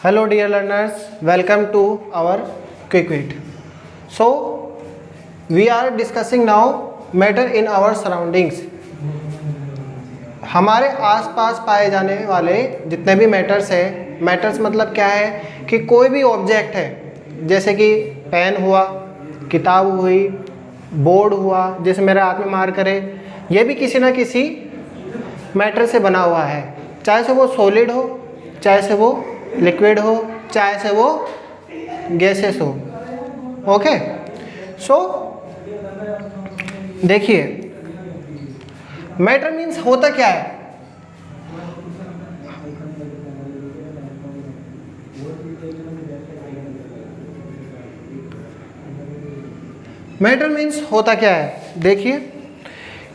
Hello dear learners, welcome to our quick wit. So we are discussing now matter in our surroundings. हमारे आसपास पाए जाने वाले जितने भी मैटर्स हैं, मैटर्स मतलब क्या है कि कोई भी ऑब्जेक्ट है, जैसे कि पेन हुआ, किताब हुई, बोर्ड हुआ, जैसे मेरे हाथ में मार करे, ये भी किसी ना किसी मैटर से बना हुआ है, चाहे से वो सॉलिड हो, चाहे से वो लिक्विड हो, चाहे से वो गैसेस हो। ओके, सो देखिए मैटर मीन्स होता क्या है। मैटर मीन्स होता क्या है, देखिए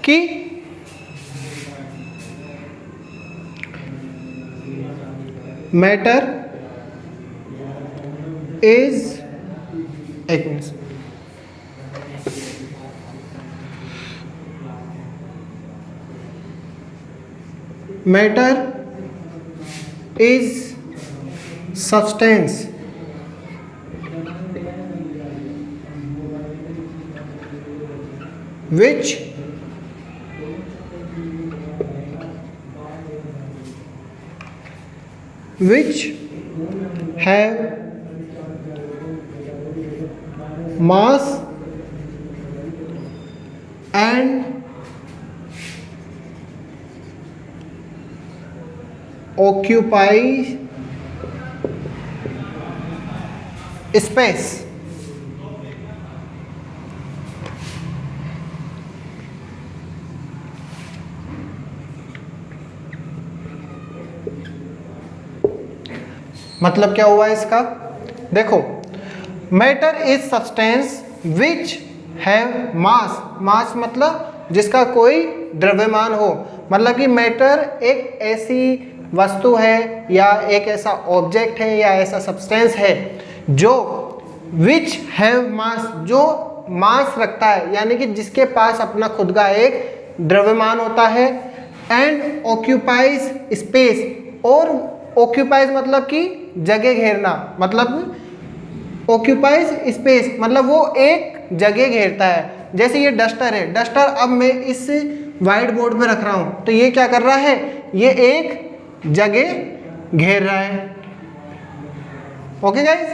कि मैटर इज एक minute, matter is substance which have mass and occupy space. मतलब क्या हुआ इसका, देखो matter is substance which have mass, mass मतलब जिसका कोई द्रव्यमान हो, मतलब कि मैटर एक ऐसी वस्तु है या एक ऐसा ऑब्जेक्ट है या ऐसा सब्सटेंस है जो विच हैव मास, जो मास रखता है, यानी कि जिसके पास अपना खुद का एक द्रव्यमान होता है, एंड ऑक्यूपाइज स्पेस, और ऑक्यूपाइज मतलब कि जगह घेरना, मतलब ऑक्यूपाइज स्पेस मतलब वो एक जगह घेरता है। जैसे ये डस्टर है, डस्टर अब मैं इस वाइट बोर्ड पे रख रहा हूँ तो ये क्या कर रहा है, ये एक जगह घेर रहा है। Okay guys,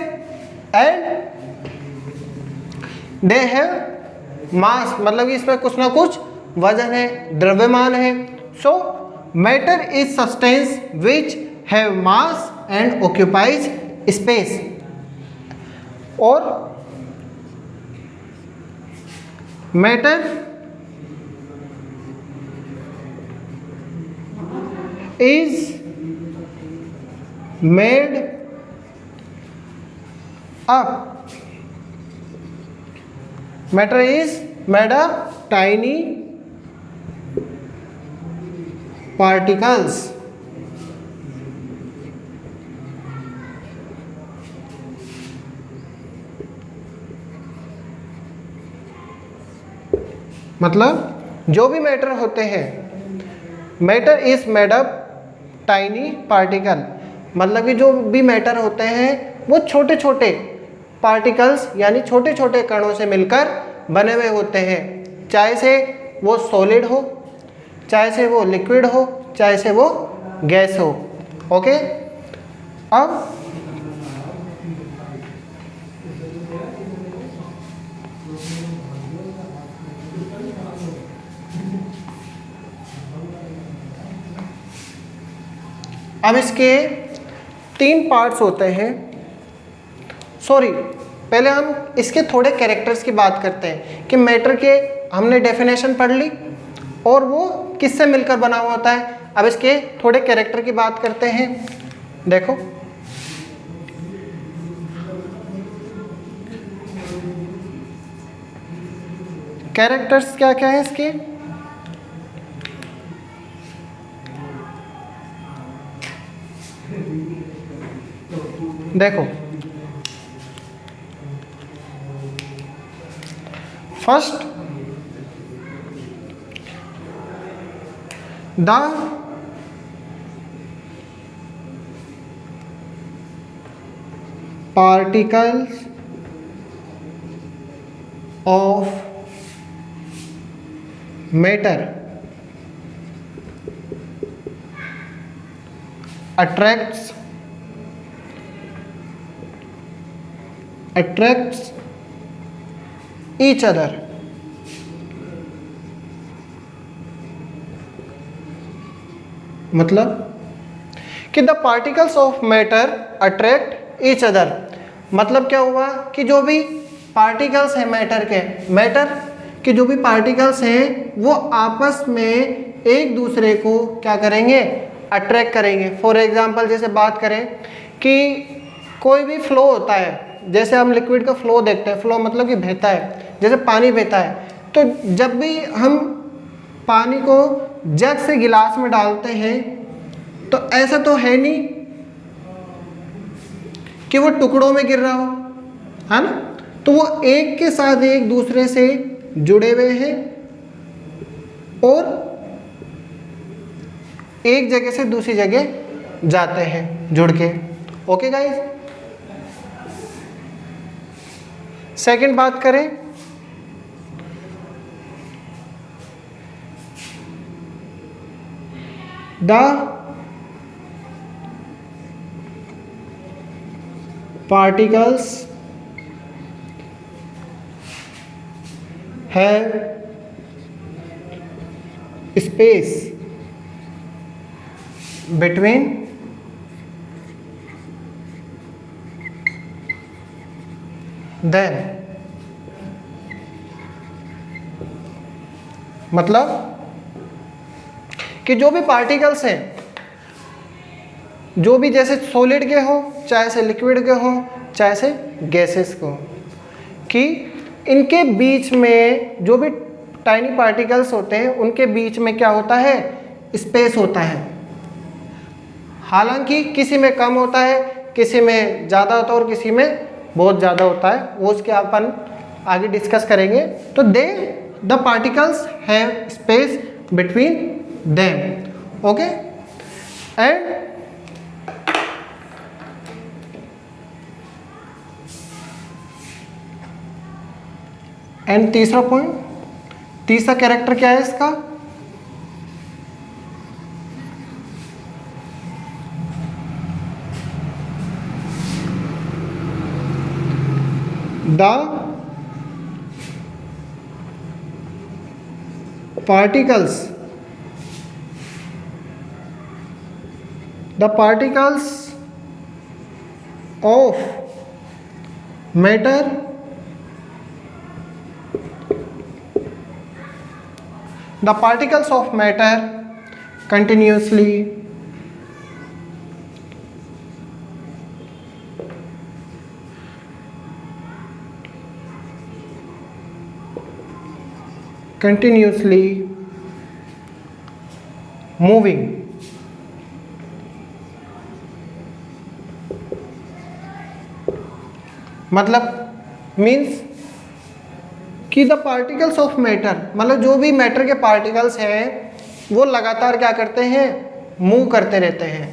and they have मास मतलब कि इसमें कुछ ना कुछ वजन है, द्रव्यमान है। So matter is substance which have mass and occupies space, और matter is made up, matter is made up tiny particles, मतलब जो भी मैटर होते हैं, matter is made up tiny particle, मतलब कि जो भी मैटर होते हैं वो छोटे छोटे पार्टिकल्स यानी छोटे छोटे कणों से मिलकर बने हुए होते हैं, चाहे से वो सॉलिड हो, चाहे से वो लिक्विड हो, चाहे से वो गैस हो। ओके, अब इसके 3 पार्ट्स होते हैं। सॉरी, पहले हम इसके थोड़े कैरेक्टर्स की बात करते हैं कि मैटर के हमने डेफिनेशन पढ़ ली और वो किससे मिलकर बना हुआ होता है। अब इसके थोड़े कैरेक्टर की बात करते हैं। देखो कैरेक्टर्स क्या क्या है इसके, देखो first the particles of matter attracts each other. मतलब कि the particles of matter attract each other, मतलब क्या हुआ कि जो भी पार्टिकल्स हैं मैटर के जो भी पार्टिकल्स हैं वो आपस में एक दूसरे को क्या करेंगे, अट्रैक्ट करेंगे। फॉर एग्जांपल जैसे बात करें कि कोई भी फ्लो होता है, जैसे हम लिक्विड का फ्लो देखते हैं, फ्लो मतलब कि बहता है, जैसे पानी बहता है, तो जब भी हम पानी को जग से गिलास में डालते हैं तो ऐसा तो है नहीं कि वो टुकड़ों में गिर रहा हो, है ना, तो वो एक के साथ एक दूसरे से जुड़े हुए हैं और एक जगह से दूसरी जगह जाते हैं जुड़ के। ओके गाइस, सेकंड बात करें the particles have space between them, मतलब कि जो भी पार्टिकल्स हैं, जो भी जैसे सॉलिड के हो, चाहे से लिक्विड के हो, चाहे से गैसेस को, कि इनके बीच में जो भी टाइनी पार्टिकल्स होते हैं उनके बीच में क्या होता है, स्पेस होता है। हालांकि किसी में कम होता है, किसी में ज़्यादा होता है और किसी में बहुत ज़्यादा होता है, वो उसके अपन आगे डिस्कस करेंगे। तो the particles have space between them. Okay, and तीसरा पॉइंट, तीसरा कैरेक्टर क्या है इसका, the particles of matter the particles of matter continuously moving, मतलब मीन्स कि द पार्टिकल्स ऑफ मैटर, मतलब जो भी मैटर के पार्टिकल्स हैं वो लगातार क्या करते हैं, मूव करते रहते हैं।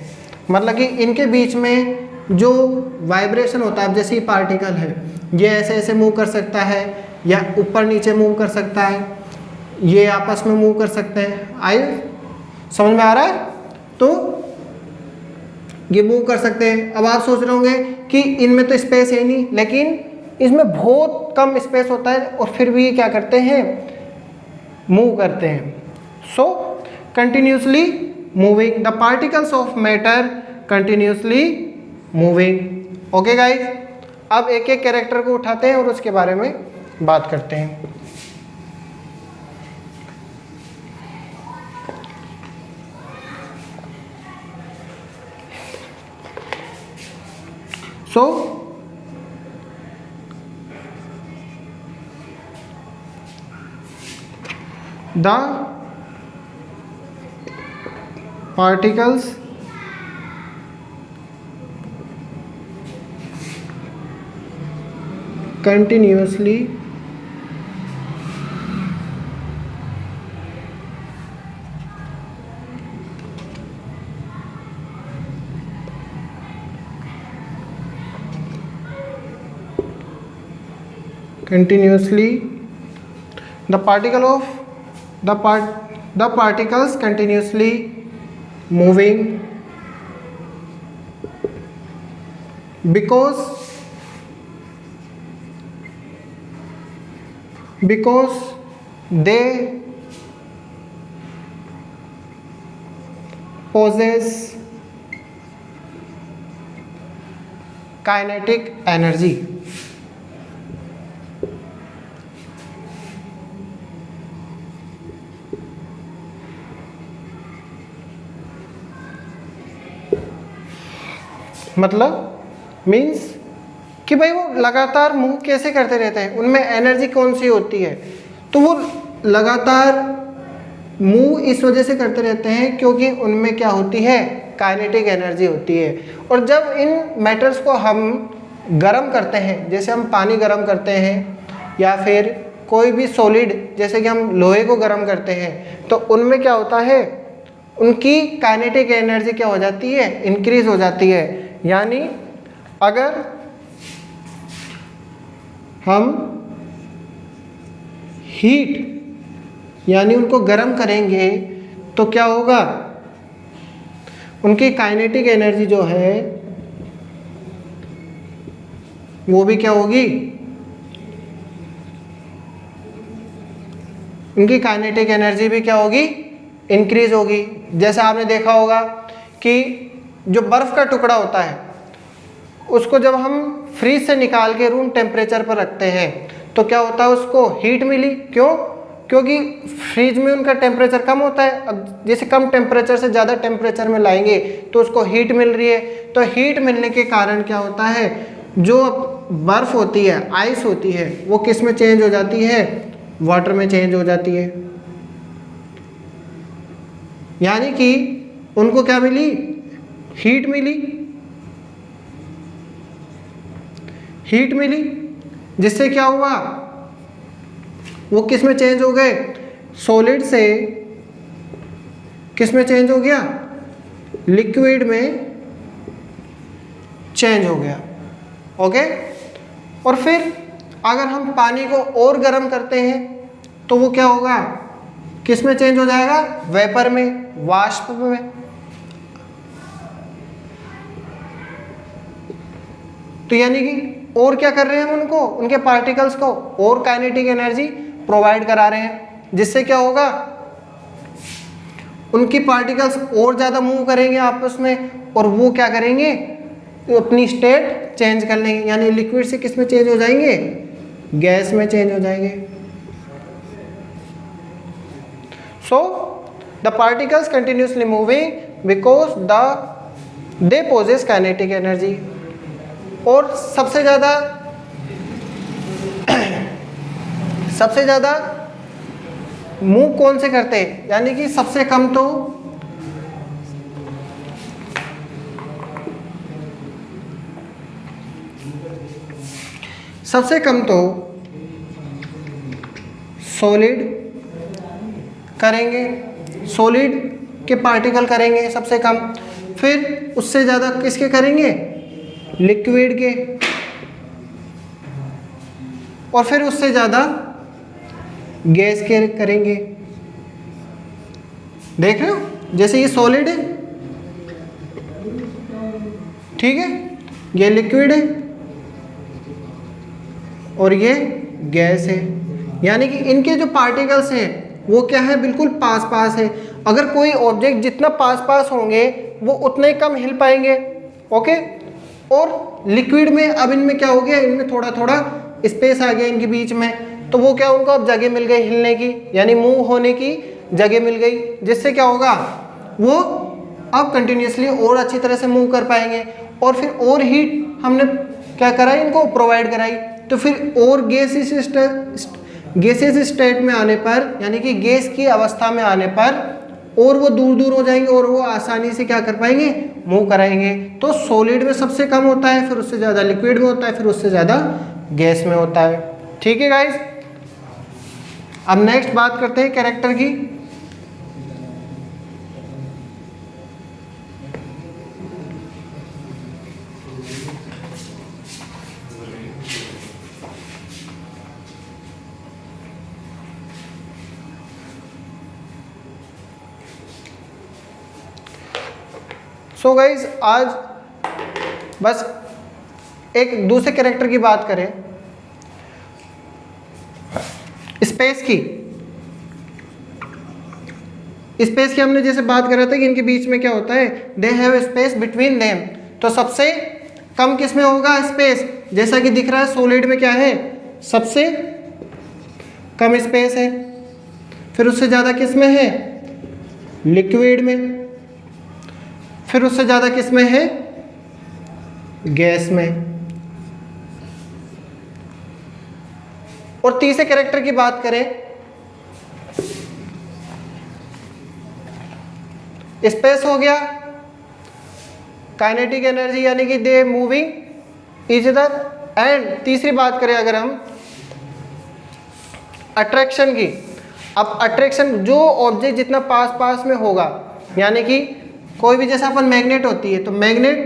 मतलब कि इनके बीच में जो वाइब्रेशन होता है, अब जैसे पार्टिकल है ये ऐसे ऐसे मूव कर सकता है या ऊपर नीचे मूव कर सकता है, ये आपस में मूव कर सकते हैं। आइए समझ में आ रहा है, तो ये मूव कर सकते हैं। अब आप सोच रहे होंगे कि इनमें तो स्पेस है नहीं, लेकिन इसमें बहुत कम स्पेस होता है और फिर भी ये क्या करते हैं, मूव करते हैं। So continuously moving, the particles of matter continuously moving. Okay guys, अब एक एक कैरेक्टर को उठाते हैं और उसके बारे में बात करते हैं। सो the particles continuously continuously, the particles continuously moving because they possess kinetic energy. मतलब मीन्स कि भाई वो लगातार मूव कैसे करते रहते हैं, उनमें एनर्जी कौन सी होती है, तो वो लगातार मूव इस वजह से करते रहते हैं क्योंकि उनमें क्या होती है, काइनेटिक एनर्जी होती है। और जब इन मैटर्स को हम गर्म करते हैं, जैसे हम पानी गर्म करते हैं या फिर कोई भी सॉलिड जैसे कि हम लोहे को गर्म करते हैं, तो उनमें क्या होता है, उनकी काइनेटिक एनर्जी क्या हो जाती है, इंक्रीज हो जाती है। यानी अगर हम हीट यानी उनको गर्म करेंगे तो क्या होगा, उनकी काइनेटिक एनर्जी जो है वो भी क्या होगी, उनकी काइनेटिक एनर्जी भी क्या होगी, इंक्रीज होगी। जैसे आपने देखा होगा कि जो बर्फ़ का टुकड़ा होता है उसको जब हम फ्रीज से निकाल के रूम टेम्परेचर पर रखते हैं तो क्या होता है, उसको हीट मिली। क्यों? क्योंकि फ्रीज में उनका टेम्परेचर कम होता है। अब जैसे कम टेम्परेचर से ज़्यादा टेम्परेचर में लाएंगे तो उसको हीट मिल रही है। तो हीट मिलने के कारण क्या होता है, जो बर्फ़ होती है, आइस होती है, वो किस में चेंज हो जाती है, वाटर में चेंज हो जाती है। यानी कि उनको क्या मिली, हीट मिली। हीट मिली जिससे क्या हुआ, वो किस में चेंज हो गए, सॉलिड से किस में चेंज हो गया, लिक्विड में चेंज हो गया। ओके। और फिर अगर हम पानी को और गर्म करते हैं तो वो क्या होगा, किस में चेंज हो जाएगा, वेपर में, वाष्प में। तो यानी कि और क्या कर रहे हैं, उनको, उनके पार्टिकल्स को और काइनेटिक एनर्जी प्रोवाइड करा रहे हैं, जिससे क्या होगा, उनकी पार्टिकल्स और ज़्यादा मूव करेंगे आपस में और वो क्या करेंगे, अपनी स्टेट चेंज कर लेंगे। यानी लिक्विड से किस में चेंज हो जाएंगे, गैस में चेंज हो जाएंगे। So the particles continuously moving because they possess kinetic energy. और सबसे ज़्यादा मूव कौन से करते हैं, यानी कि सबसे कम तो सॉलिड करेंगे, सॉलिड के पार्टिकल करेंगे सबसे कम। फिर उससे ज़्यादा किसके करेंगे, लिक्विड के। और फिर उससे ज़्यादा गैस के करेंगे। देख रहे हो, जैसे ये सॉलिड है, ठीक है, ये लिक्विड है और ये गैस है। यानी कि इनके जो पार्टिकल्स हैं वो क्या है, बिल्कुल पास पास है। अगर कोई ऑब्जेक्ट जितना पास पास होंगे वो उतने कम हिल पाएंगे। ओके। और लिक्विड में अब इनमें क्या हो गया, इनमें थोड़ा थोड़ा स्पेस आ गया इनके बीच में, तो वो क्या, उनको अब जगह मिल गई हिलने की, यानी मूव होने की जगह मिल गई, जिससे क्या होगा, वो अब कंटिन्यूसली और अच्छी तरह से मूव कर पाएंगे। और फिर और हीट हमने क्या कराई, इनको प्रोवाइड कराई। तो फिर और गैसेस स्टेट में आने पर, यानी कि गैस की अवस्था में आने पर और वो दूर दूर हो जाएंगे और वो आसानी से क्या कर पाएंगे, मूव कराएंगे। तो सॉलिड में सबसे कम होता है, फिर उससे ज़्यादा लिक्विड में होता है, फिर उससे ज़्यादा गैस में होता है। ठीक है गाइस। अब नेक्स्ट बात करते हैं कैरेक्टर की। सो गाइज आज बस एक दूसरे कैरेक्टर की बात करें, स्पेस की। स्पेस की हमने जैसे बात कर रहा था कि इनके बीच में क्या होता है, they have space between them. तो सबसे कम किस में होगा स्पेस, जैसा कि दिख रहा है सॉलिड में क्या है, सबसे कम स्पेस है। फिर उससे ज़्यादा किस में है, लिक्विड में। फिर उससे ज़्यादा किस में है, गैस में। और तीसरे कैरेक्टर की बात करें, स्पेस हो गया, काइनेटिक एनर्जी यानी कि दे मूविंग इच अदर। एंड तीसरी बात करें अगर हम अट्रैक्शन की, अब अट्रैक्शन जो ऑब्जेक्ट जितना पास पास में होगा, यानी कि कोई भी जैसा अपन मैग्नेट होती है तो मैग्नेट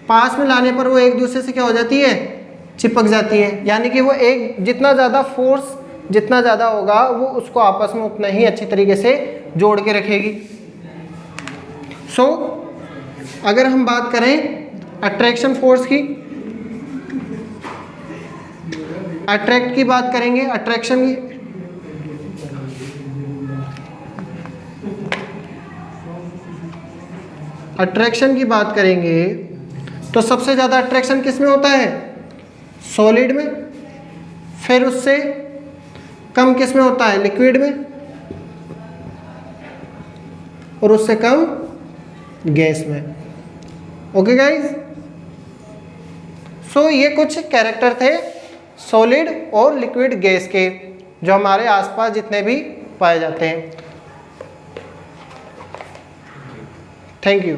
पास में लाने पर वो एक दूसरे से क्या हो जाती है, चिपक जाती है। यानी कि वो एक जितना ज़्यादा फोर्स जितना ज़्यादा होगा वो उसको आपस में उतना ही अच्छी तरीके से जोड़ के रखेगी। सो अगर हम बात करें अट्रैक्शन फोर्स की, अट्रैक्ट की बात करेंगे, अट्रैक्शन की, अट्रैक्शन की बात करेंगे तो सबसे ज़्यादा अट्रैक्शन किस में होता है, सॉलिड में। फिर उससे कम किस में होता है, लिक्विड में। और उससे कम गैस में। ओके गाइज, सो ये कुछ कैरेक्टर थे सॉलिड और लिक्विड गैस के जो हमारे आसपास जितने भी पाए जाते हैं। Thank you.